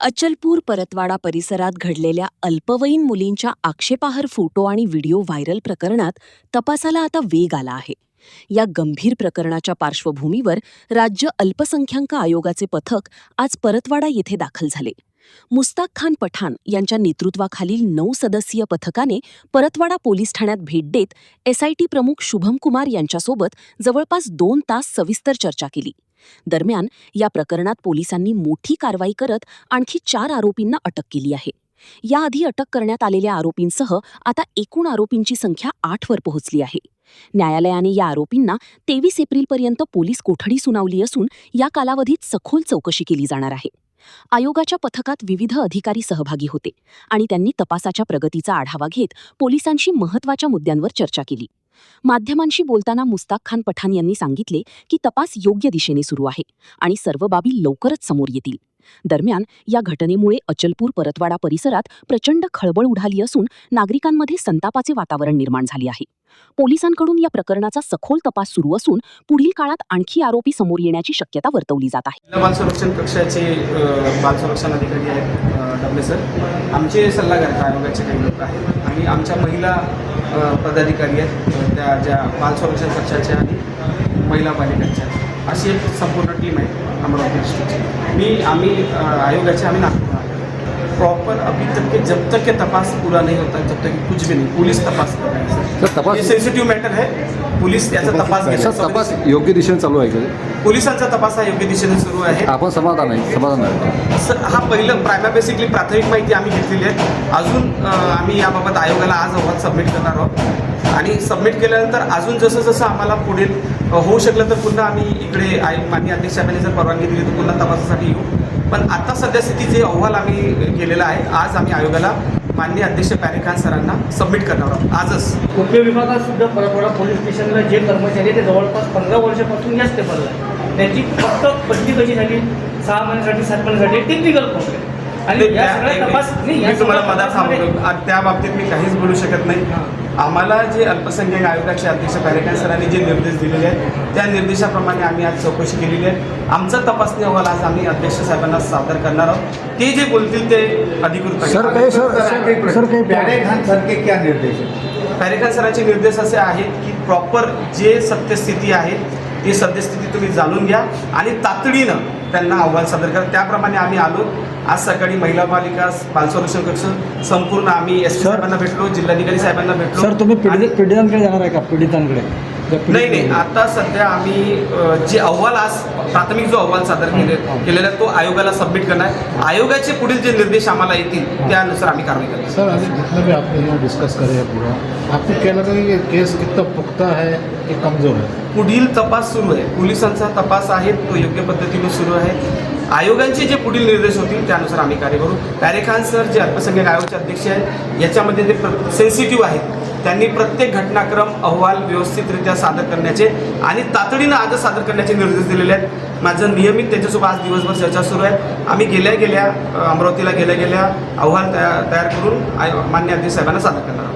अचलपूर परतवाडा परिसरात घडलेल्या अल्पवयीन मुलींच्या आक्षेपार्ह फोटो आणि व्हिडिओ व्हायरल प्रकरणात तपासाला आता वेग आला आहे. या गंभीर प्रकरणाच्या पार्श्वभूमीवर राज्य अल्पसंख्याक आयोगाचे पथक आज परतवाडा येथे दाखल झाले. मुस्ताक खान पठाण यांच्या नेतृत्वाखालील 9 सदस्यीय पथकाने परतवाडा पोलीस ठाण्यात भेट देत एसआयटी प्रमुख शुभम कुमार यांच्यासोबत जवळपास 2 तास सविस्तर चर्चा केली. दरम्यान या प्रकरणात पोलिसांनी मोठी कारवाई करत आणखी 4 आरोपींना अटक केली आहे. याआधी अटक करण्यात आलेल्या आरोपींसह आता एकूण आरोपींची संख्या 8 वर पोहोचली आहे. न्यायालयाने या आरोपींना 23 एप्रिलपर्यंत पोलीस कोठडी सुनावली असून या कालावधीत सखोल चौकशी केली जाणार आहे. आयोगाच्या पथकात विविध अधिकारी सहभागी होते आणि त्यांनी तपासाच्या प्रगतीचा आढावा घेत पोलिसांशी महत्त्वाच्या मुद्द्यांवर चर्चा केली. माध्यमांशी बोलताना मुस्ताक खान पठाण यांनी सांगितले की तपास योग्य दिशेने सुरू आहे आणि सर्व बाबी लवकरच समोर येतील. दरम्यान या घटनेमुळे अचलपूर परतवाडा परिसरात प्रचंड खळबळ उडाली असून नागरिकांमध्ये संतापाचे वातावरण निर्माण झाले आहे. पोलिसांकडून या प्रकरणाचा सखोल तपास सुरू असून पुढील काळात आणखी आरोपी समोर येण्याची शक्यता वर्तवली जात आहे. बाल संरक्षण कक्षाचे बाल संरक्षण अधिकारी आहेत डबले सर, आमचे सल्लागार आयोगाचे काही लोक आहेत आणि आमच्या महिला पदाधिकारी आहेत त्या ज्या बाल संरक्षण कक्षाच्या आणि महिला बालिकांच्या, अशी एक संपूर्ण टीम आहे अमरावती डिस्ट्रिक्टची. आम्ही आयोगाचे नागपूर प्रॉपर अभी तक के जब तक के तपास पूरा नहीं होता जब तक कि कुछ भी नहीं पुलिस तपास कर रही है. तपास सेन्सिटिव्ह मॅटर है. पोलीस याचा तपास घेतात. तपास योग्य दिशेने चालू आहे का? पोलिसांचा तपास हा योग्य दिशेने सुरू आहे. आपण समाधान आहे. सर, हा पहिलं बेसिकली प्राथमिक माहिती आम्ही घेतलेली आहे. अजून आम्ही याबाबत आयोगाला आज अहवाल सबमिट करणार आहोत आणि सबमिट केल्यानंतर अजून जसं जसं आम्हाला पुढे होऊ शकलं तर पुन्हा आम्ही इकडे माननीय अध्यक्ष साहेबांनी जर परवानगी दिली तर पुन्हा तपासासाठी येऊ. पण आता सध्या स्थितीचे अहवाल आम्ही केलेला आहे. आज आम्ही आयोगाला माननीय अध्यक्ष पॅरिखान सरांना सबमिट करणार आहोत आजच. उपयोग विभागात सुद्धा परतवाडा पोलीस स्टेशनला जे कर्मचारी ते जवळपास 15 वर्षापासून याच पेपरला आहे. त्याची फक्त बदली कशी झाली 6 महिन्यासाठी 7 महिन्यासाठी टेक्निकल प्रॉब्लेम आणि या सगळ्या तपास मी तुम्हाला मदत सांगतो त्या बाबतीत मी काहीच बोलू शकत नाही. आम्हाला जे अल्पसंख्याक आयोगाचे अध्यक्ष पॅरिखान सरांनी जे निर्देश दिलेले आहेत त्या निर्देशाप्रमाणे आम्ही आज चौकशी केलेली आहे. आमचा तपासणी अहवाल आज आम्ही अध्यक्ष साहेबांना सादर करणार आहोत. ते जे बोलतील ते अधिकृत. क्या निर्देश पॅरिखान सरांचे निर्देश असे आहेत की प्रॉपर जे सत्यस्थिती आहे ती सद्यस्थिती तुम्ही जाणून घ्या आणि तातडीनं त्यांना अहवाल सादर करा. त्याप्रमाणे आम्ही आलो. आज सकाळी महिला बालिका बाल संरक्षण कक्ष संपूर्ण आम्ही एस साहेबांना भेटलो, जिल्हाधिकारी साहेबांना भेटलो. सर, तुम्ही पीडितांकडे जाणार आहे का? पीडितांकडे नाही, आता सध्या आम्ही जे अहवाल आज प्राथमिक जो अहवाल सादर केलेला तो आयोगाला सबमिट करणार. आयोगाचे पुढील जे निर्देश आम्हाला येतील त्यानुसार आम्ही कारवाई करणार. सर, अभी जितना भी आपने यहाँ डिस्कस करे है पूरा, आपको क्या लगा कि ये केस कितना पुख्ता है कि कमज़ोर है? पुढील तपास सुरू आहे. पोलिसांचा तपास आहे तो योग्य पद्धतीने सुरू आहे. आयोगांचे जे पुढील निर्देश होतील त्यानुसार आम्ही कार्य करू. पॅरिखान सर जे अल्पसंख्याक आयोगाचे अध्यक्ष आहेत याच्यामध्ये ते सेन्सिटिव्ह आहेत. त्यांनी प्रत्येक घटनाक्रम अहवाल व्यवस्थितरित्या सादर करण्याचे आणि तातडीनं आजच सादर करण्याचे निर्देश दिलेले आहेत. माझं नियमित त्याच्यासोबत आज दिवसभर चर्चा सुरू आहे. आम्ही गेल्या अमरावतीला गेल्या अहवाल तयार करून मान्य अध्यक्ष साहेबांना सादर करणार आहोत.